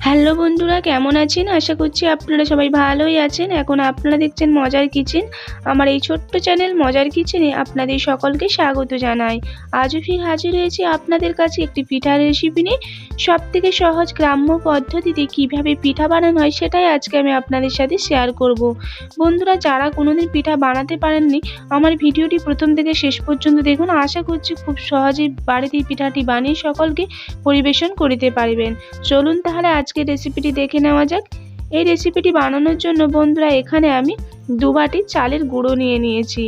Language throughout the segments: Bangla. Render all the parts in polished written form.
হ্যালো বন্ধুরা, কেমন আছেন? আশা করছি আপনারা সবাই ভালোই আছেন। এখন আপনারা দেখছেন মজার কিচেন। আমার এই ছোট্ট চ্যানেল মজার কিচেনে আপনাদের সকলকে স্বাগত জানাই। আজও ফির হাজির হয়েছি আপনাদের কাছে একটি পিঠার রেসিপি নিয়ে। সবথেকে সহজ গ্রাম্য পদ্ধতিতে কিভাবে পিঠা বানানো হয় সেটাই আজকে আমি আপনাদের সাথে শেয়ার করব। বন্ধুরা, যারা কোনোদিন পিঠা বানাতে পারেননি, আমার ভিডিওটি প্রথম থেকে শেষ পর্যন্ত দেখুন। আশা করছি খুব সহজেই বাড়িতে পিঠাটি বানিয়ে সকলকে পরিবেশন করতে পারবেন। চলুন তাহলে আজকের রেসিপিটি দেখে নেওয়া যাক। এই রেসিপিটি বানানোর জন্য বন্ধুরা এখানে আমি 2 বাটি চালের গুঁড়ো নিয়ে নিয়েছি।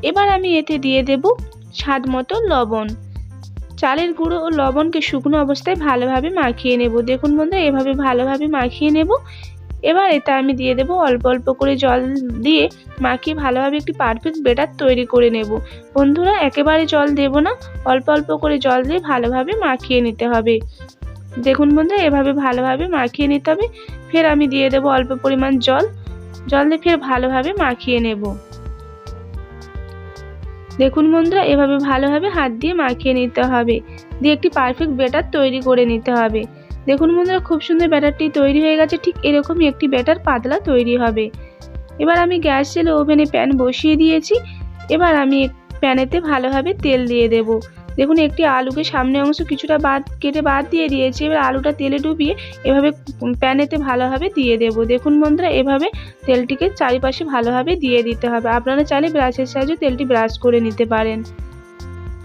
এবার আমি এতে দিয়ে দেব স্বাদ মতো লবণ। চালের গুঁড়ো ও লবণকে শুকনো অবস্থায় ভালোভাবে মাখিয়ে নেব। দেখুন বন্ধুরা, এভাবে ভালোভাবে মাখিয়ে নেব। এবার এতে আমি দিয়ে দেব অল্প অল্প করে জল দিয়ে মাখিয়ে ভালোভাবে একটি পারফেক্ট ব্যাটার তৈরি করে নেব। বন্ধুরা, একেবারে জল দেব না, অল্প অল্প করে জল দিয়ে ভালোভাবে মাখিয়ে নিতে হবে। দেখুন বন্ধুরা, এভাবে ভালোভাবে মাখিয়ে নিতে হবে। ফের আমি দিয়ে দেব অল্প পরিমাণ জল দিয়ে ফের ভালোভাবে মাখিয়ে নেব। দেখুন বন্ধুরা, এভাবে ভালোভাবে হাত দিয়ে মাখিয়ে নিতে হবে, দিয়ে একটি পারফেক্ট ব্যাটার তৈরি করে নিতে হবে। দেখুন বন্ধুরা, খুব সুন্দর ব্যাটারটি তৈরি হয়ে গেছে। ঠিক এরকমই একটি ব্যাটার পাতলা তৈরি হবে। এবার আমি গ্যাস জেলে ওভেনে প্যান বসিয়ে দিয়েছি। এবার আমি প্যানেতে ভালোভাবে তেল দিয়ে দেব। দেখুন, একটি আলুকে সামনে অংশ কিছুটা কেটে বাদ দিয়ে দিয়েছি। এবার আলুটা তেলে ডুবিয়ে এভাবে প্যানেতে ভালোভাবে দিয়ে দেব। দেখুন বন্ধুরা, এভাবে তেলটিকে চারিপাশে ভালোভাবে দিয়ে দিতে হবে। আপনারা চাইলে ব্রাশের সাহায্যে তেলটি ব্রাশ করে নিতে পারেন।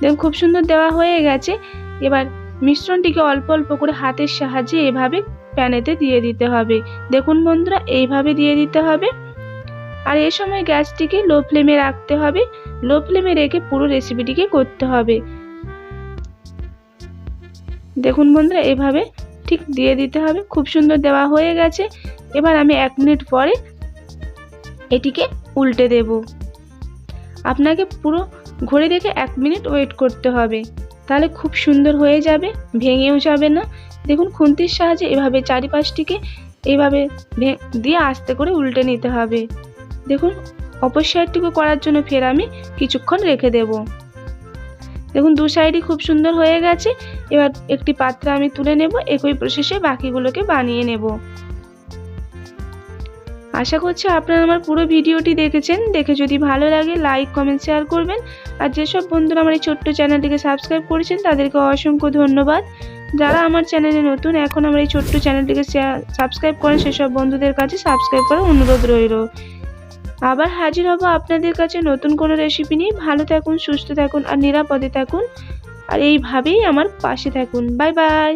দেখুন, খুব সুন্দর দেওয়া হয়ে গেছে। এবার মিশ্রণটিকে অল্প অল্প করে হাতের সাহায্যে এভাবে প্যানেতে দিয়ে দিতে হবে। দেখুন বন্ধুরা, এইভাবে দিয়ে দিতে হবে। আর এই সময় গ্যাসটিকে লো ফ্লেমে রাখতে হবে। লো ফ্লেমে রেখে পুরো রেসিপিটিকে করতে হবে। দেখুন বন্ধুরা, এভাবে ঠিক দিয়ে দিতে হবে। খুব সুন্দর দেওয়া হয়ে গেছে। এবার আমি 1 মিনিট পরে এটিকে উল্টে দেব। আপনাকে পুরো ঘড়ি দেখে 1 মিনিট ওয়েট করতে হবে, তাহলে খুব সুন্দর হয়ে যাবে, ভেঙেও যাবে না। দেখুন, খুন্তির সাহায্যে এভাবে চারিপাশটিকে এইভাবে দিয়ে আস্তে করে উল্টে নিতে হবে। দেখুন, অপর সাইডটিকে করার জন্য ফের আমি কিছুক্ষণ রেখে দেব। দেখুন, 2 সাইডই খুব সুন্দর হয়ে গেছে। এবার একটি পাত্রে আমি তুলে নেব। একই প্রসেসে বাকিগুলোকে বানিয়ে নেব। আশা করছি আপনারা আমার পুরো ভিডিওটি দেখেছেন। দেখে যদি ভালো লাগে লাইক কমেন্ট শেয়ার করবেন। আর যেসব বন্ধুরা আমার এই ছোট্ট চ্যানেলটিকে সাবস্ক্রাইব করেছেন তাদেরকে অসংখ্য ধন্যবাদ। যারা আমার চ্যানেলে নতুন, এখন আমার এই ছোট্ট চ্যানেলটিকে সাবস্ক্রাইব করেন, সেসব বন্ধুদের কাছে সাবস্ক্রাইব করার অনুরোধ রইল। আবার হাজির হব আপনাদের কাছে নতুন কোনো রেসিপি নিয়ে। ভালো থাকুন, সুস্থ থাকুন আর নিরাপদে থাকুন। আর এইভাবেই আমার পাশে থাকুন। Bye bye.